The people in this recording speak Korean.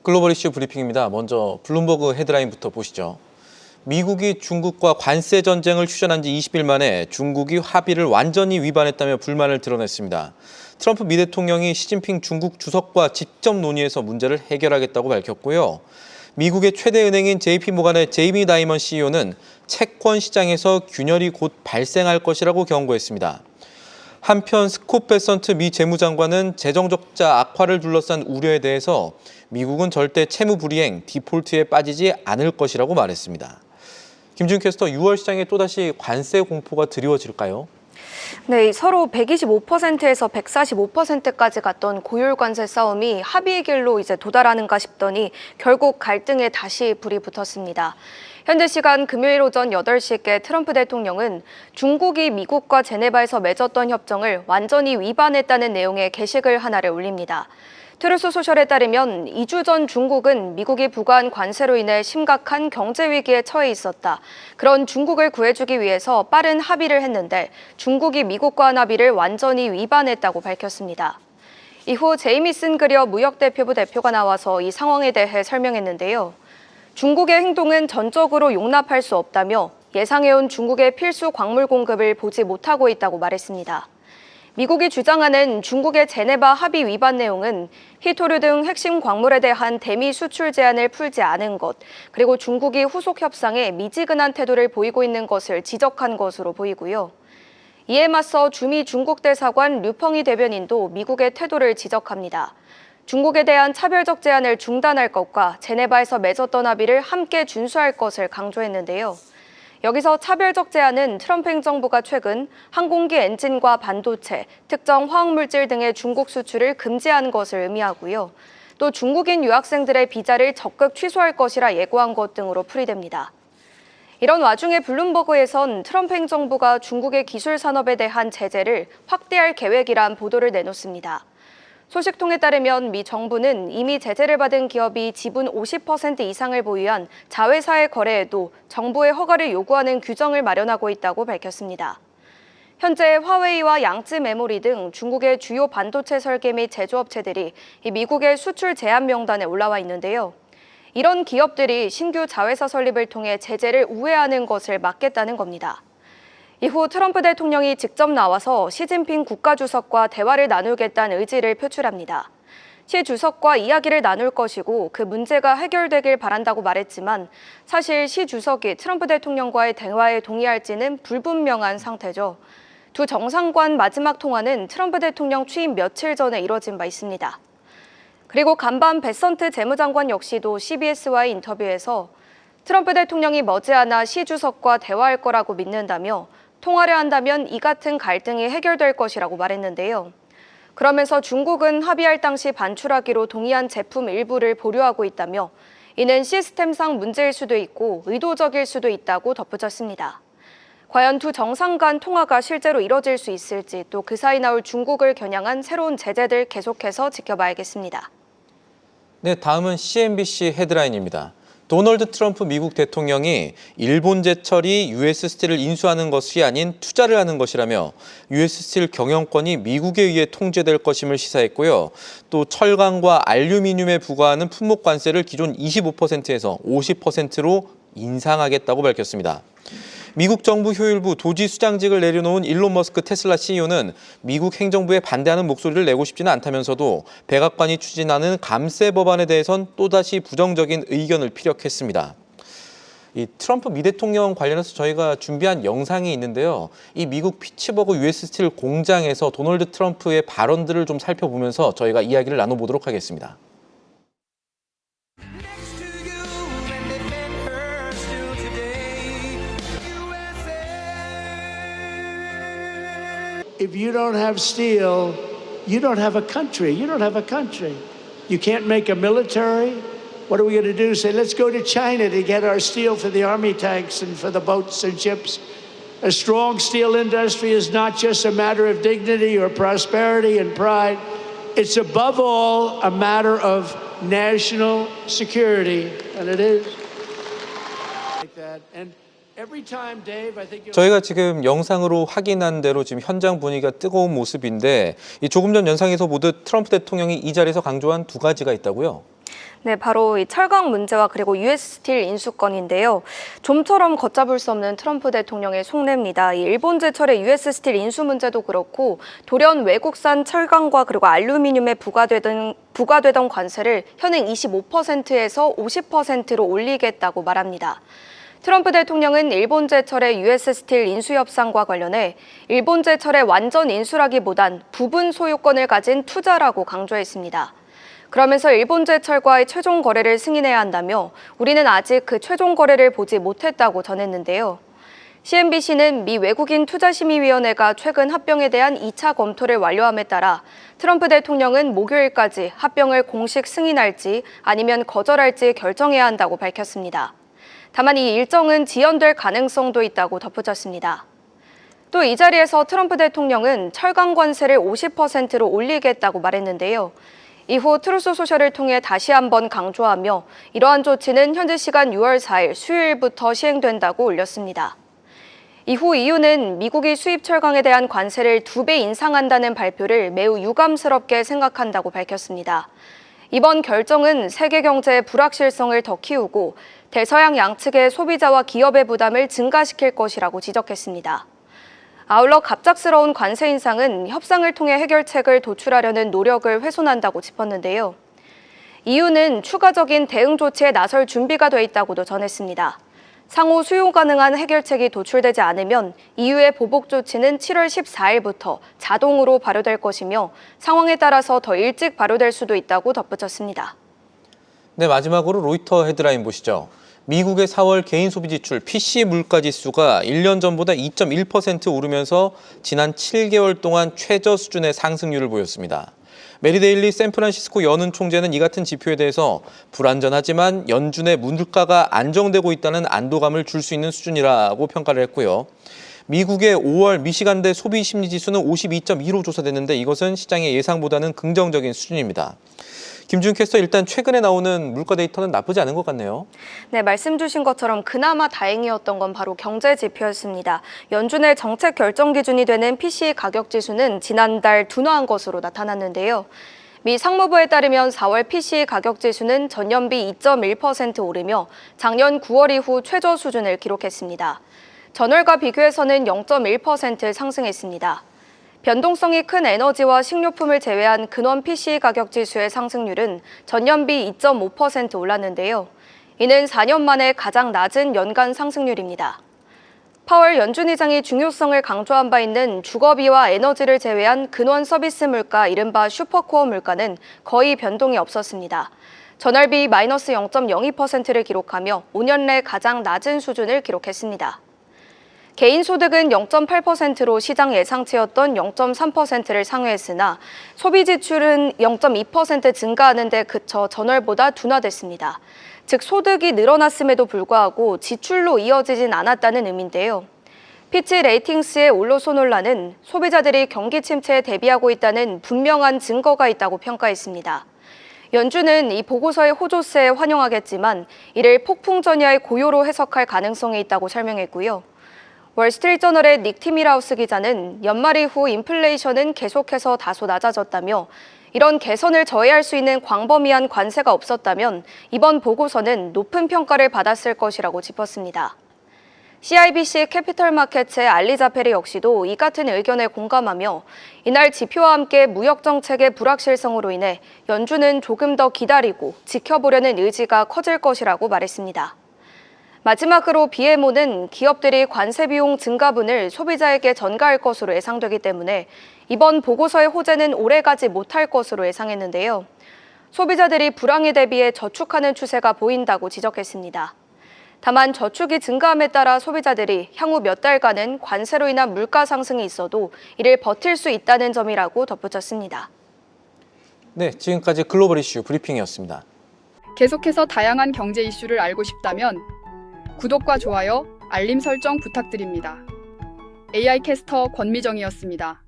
글로벌 이슈 브리핑입니다. 먼저 블룸버그 헤드라인부터 보시죠. 미국이 중국과 관세 전쟁을 휴전한 지 20일 만에 중국이 합의를 완전히 위반했다며 불만을 드러냈습니다. 트럼프 미 대통령이 시진핑 중국 주석과 직접 논의해서 문제를 해결하겠다고 밝혔고요. 미국의 최대 은행인 JP모간의 제이미 다이먼 CEO는 채권 시장에서 균열이 곧 발생할 것이라고 경고했습니다. 한편 스콧 베선트 미 재무장관은 재정적자 악화를 둘러싼 우려에 대해서 미국은 절대 채무 불이행, 디폴트에 빠지지 않을 것이라고 말했습니다. 김준 캐스터, 6월 시장에 또다시 관세 공포가 드리워질까요? 네, 서로 125%에서 145%까지 갔던 고율 관세 싸움이 합의의 길로 이제 도달하는가 싶더니 결국 갈등에 다시 불이 붙었습니다. 현재 시간 금요일 오전 8시께 트럼프 대통령은 중국이 미국과 제네바에서 맺었던 협정을 완전히 위반했다는 내용의 게시글 하나를 올립니다. 트루스 소셜에 따르면 2주 전 중국은 미국이 부과한 관세로 인해 심각한 경제 위기에 처해 있었다. 그런 중국을 구해주기 위해서 빠른 합의를 했는데 중국이 미국과 한 합의를 완전히 위반했다고 밝혔습니다. 이후 제이미슨 그리어 무역대표부 대표가 나와서 이 상황에 대해 설명했는데요. 중국의 행동은 전적으로 용납할 수 없다며 예상해온 중국의 필수 광물 공급을 보지 못하고 있다고 말했습니다. 미국이 주장하는 중국의 제네바 합의 위반 내용은 희토류 등 핵심 광물에 대한 대미 수출 제한을 풀지 않은 것, 그리고 중국이 후속 협상에 미지근한 태도를 보이고 있는 것을 지적한 것으로 보이고요. 이에 맞서 주미 중국 대사관 류펑이 대변인도 미국의 태도를 지적합니다. 중국에 대한 차별적 제한을 중단할 것과 제네바에서 맺었던 합의를 함께 준수할 것을 강조했는데요. 여기서 차별적 제한은 트럼프 행정부가 최근 항공기 엔진과 반도체, 특정 화학물질 등의 중국 수출을 금지한 것을 의미하고요. 또 중국인 유학생들의 비자를 적극 취소할 것이라 예고한 것 등으로 풀이됩니다. 이런 와중에 블룸버그에선 트럼프 행정부가 중국의 기술 산업에 대한 제재를 확대할 계획이란 보도를 내놓습니다. 소식통에 따르면 미 정부는 이미 제재를 받은 기업이 지분 50% 이상을 보유한 자회사의 거래에도 정부의 허가를 요구하는 규정을 마련하고 있다고 밝혔습니다. 현재 화웨이와 양쯔 메모리 등 중국의 주요 반도체 설계 및 제조업체들이 미국의 수출 제한 명단에 올라와 있는데요. 이런 기업들이 신규 자회사 설립을 통해 제재를 우회하는 것을 막겠다는 겁니다. 이후 트럼프 대통령이 직접 나와서 시진핑 국가주석과 대화를 나누겠다는 의지를 표출합니다. 시 주석과 이야기를 나눌 것이고 그 문제가 해결되길 바란다고 말했지만 사실 시 주석이 트럼프 대통령과의 대화에 동의할지는 불분명한 상태죠. 두 정상간 마지막 통화는 트럼프 대통령 취임 며칠 전에 이뤄진 바 있습니다. 그리고 간밤 베선트 재무장관 역시도 CBS와의 인터뷰에서 트럼프 대통령이 머지않아 시 주석과 대화할 거라고 믿는다며 통화를 한다면 이 같은 갈등이 해결될 것이라고 말했는데요. 그러면서 중국은 합의할 당시 반출하기로 동의한 제품 일부를 보류하고 있다며 이는 시스템상 문제일 수도 있고 의도적일 수도 있다고 덧붙였습니다. 과연 두 정상 간 통화가 실제로 이뤄질 수 있을지 또 그 사이 나올 중국을 겨냥한 새로운 제재들 계속해서 지켜봐야겠습니다. 네, 다음은 CNBC 헤드라인입니다. 도널드 트럼프 미국 대통령이 일본 제철이 US 스틸을 인수하는 것이 아닌 투자를 하는 것이라며 US 스틸 경영권이 미국에 의해 통제될 것임을 시사했고요. 또 철강과 알루미늄에 부과하는 품목 관세를 기존 25%에서 50%로 인상하겠다고 밝혔습니다. 미국 정부 효율부 도지 수장직을 내려놓은 일론 머스크 테슬라 CEO는 미국 행정부에 반대하는 목소리를 내고 싶지는 않다면서도 백악관이 추진하는 감세 법안에 대해선 또다시 부정적인 의견을 피력했습니다. 이 트럼프 미 대통령 관련해서 저희가 준비한 영상이 있는데요. 이 미국 피츠버그 US 스틸 공장에서 도널드 트럼프의 발언들을 좀 살펴보면서 저희가 이야기를 나눠보도록 하겠습니다. If you don't have steel, you don't have a country. You don't have a country. You can't make a military. What are we going to do? Say, let's go to China to get our steel for the army tanks and for the boats and ships. A strong steel industry is not just a matter of dignity or prosperity and pride. It's above all a matter of national security, and it is. Like that. And 저희가 지금 영상으로 확인한 대로 지금 현장 분위기가 뜨거운 모습인데 조금 전 영상에서 보듯 트럼프 대통령이 이 자리에서 강조한 두 가지가 있다고요? 네, 바로 이 철강 문제와 그리고 US 스틸 인수건인데요. 좀처럼 걷잡을 수 없는 트럼프 대통령의 속내입니다. 이 일본 제철의 US 스틸 인수 문제도 그렇고 돌연 외국산 철강과 그리고 알루미늄에 부과되던 관세를 현행 25%에서 50%로 올리겠다고 말합니다. 트럼프 대통령은 일본 제철의 US 스틸 인수 협상과 관련해 일본 제철의 완전 인수라기보단 부분 소유권을 가진 투자라고 강조했습니다. 그러면서 일본 제철과의 최종 거래를 승인해야 한다며 우리는 아직 그 최종 거래를 보지 못했다고 전했는데요. CNBC는 미 외국인 투자심의위원회가 최근 합병에 대한 2차 검토를 완료함에 따라 트럼프 대통령은 목요일까지 합병을 공식 승인할지 아니면 거절할지 결정해야 한다고 밝혔습니다. 다만 이 일정은 지연될 가능성도 있다고 덧붙였습니다. 또 이 자리에서 트럼프 대통령은 철강 관세를 50%로 올리겠다고 말했는데요. 이후 트루스 소셜을 통해 다시 한번 강조하며 이러한 조치는 현지 시간 6월 4일 수요일부터 시행된다고 올렸습니다. 이후 EU는 미국이 수입 철강에 대한 관세를 2배 인상한다는 발표를 매우 유감스럽게 생각한다고 밝혔습니다. 이번 결정은 세계 경제의 불확실성을 더 키우고 대서양 양측의 소비자와 기업의 부담을 증가시킬 것이라고 지적했습니다. 아울러 갑작스러운 관세 인상은 협상을 통해 해결책을 도출하려는 노력을 훼손한다고 짚었는데요. EU는 추가적인 대응 조치에 나설 준비가 돼 있다고도 전했습니다. 상호 수용 가능한 해결책이 도출되지 않으면 EU의 보복 조치는 7월 14일부터 자동으로 발효될 것이며 상황에 따라서 더 일찍 발효될 수도 있다고 덧붙였습니다. 네, 마지막으로 로이터 헤드라인 보시죠. 미국의 4월 개인 소비 지출 PC 물가 지수가 1년 전보다 2.1% 오르면서 지난 7개월 동안 최저 수준의 상승률을 보였습니다. 메리 데일리 샌프란시스코 연은 총재는 이 같은 지표에 대해서 불안전하지만 연준의 물가가 안정되고 있다는 안도감을 줄 수 있는 수준이라고 평가를 했고요. 미국의 5월 미시간대 소비 심리 지수는 52.2로 조사됐는데 이것은 시장의 예상보다는 긍정적인 수준입니다. 김준 캐스터, 일단 최근에 나오는 물가 데이터는 나쁘지 않은 것 같네요. 네, 말씀 주신 것처럼 그나마 다행이었던 건 바로 경제 지표였습니다. 연준의 정책 결정 기준이 되는 PCE 가격 지수는 지난달 둔화한 것으로 나타났는데요. 미 상무부에 따르면 4월 PCE 가격 지수는 전년비 2.1% 오르며 작년 9월 이후 최저 수준을 기록했습니다. 전월과 비교해서는 0.1% 상승했습니다. 변동성이 큰 에너지와 식료품을 제외한 근원 PCE 가격 지수의 상승률은 전년비 2.5% 올랐는데요. 이는 4년 만에 가장 낮은 연간 상승률입니다. 파월 연준 의장이 중요성을 강조한 바 있는 주거비와 에너지를 제외한 근원 서비스 물가, 이른바 슈퍼코어 물가는 거의 변동이 없었습니다. 전월비 마이너스 0.02%를 기록하며 5년 내 가장 낮은 수준을 기록했습니다. 개인 소득은 0.8%로 시장 예상치였던 0.3%를 상회했으나 소비 지출은 0.2% 증가하는 데 그쳐 전월보다 둔화됐습니다. 즉 소득이 늘어났음에도 불구하고 지출로 이어지진 않았다는 의미인데요. 피치 레이팅스의 올로소 논란은 소비자들이 경기 침체에 대비하고 있다는 분명한 증거가 있다고 평가했습니다. 연준은 이 보고서의 호조세에 환영하겠지만 이를 폭풍 전야의 고요로 해석할 가능성이 있다고 설명했고요. 월스트리트저널의 닉 티밀하우스 기자는 연말 이후 인플레이션은 계속해서 다소 낮아졌다며 이런 개선을 저해할 수 있는 광범위한 관세가 없었다면 이번 보고서는 높은 평가를 받았을 것이라고 짚었습니다. CIBC 캐피털 마켓의 알리 자페리 역시도 이 같은 의견에 공감하며 이날 지표와 함께 무역 정책의 불확실성으로 인해 연준은 조금 더 기다리고 지켜보려는 의지가 커질 것이라고 말했습니다. 마지막으로 BMO는 기업들이 관세 비용 증가분을 소비자에게 전가할 것으로 예상되기 때문에 이번 보고서의 호재는 오래가지 못할 것으로 예상했는데요. 소비자들이 불황에 대비해 저축하는 추세가 보인다고 지적했습니다. 다만 저축이 증가함에 따라 소비자들이 향후 몇 달간은 관세로 인한 물가 상승이 있어도 이를 버틸 수 있다는 점이라고 덧붙였습니다. 네, 지금까지 글로벌 이슈 브리핑이었습니다. 계속해서 다양한 경제 이슈를 알고 싶다면 구독과 좋아요, 알림 설정 부탁드립니다. AI 캐스터 권미정이었습니다.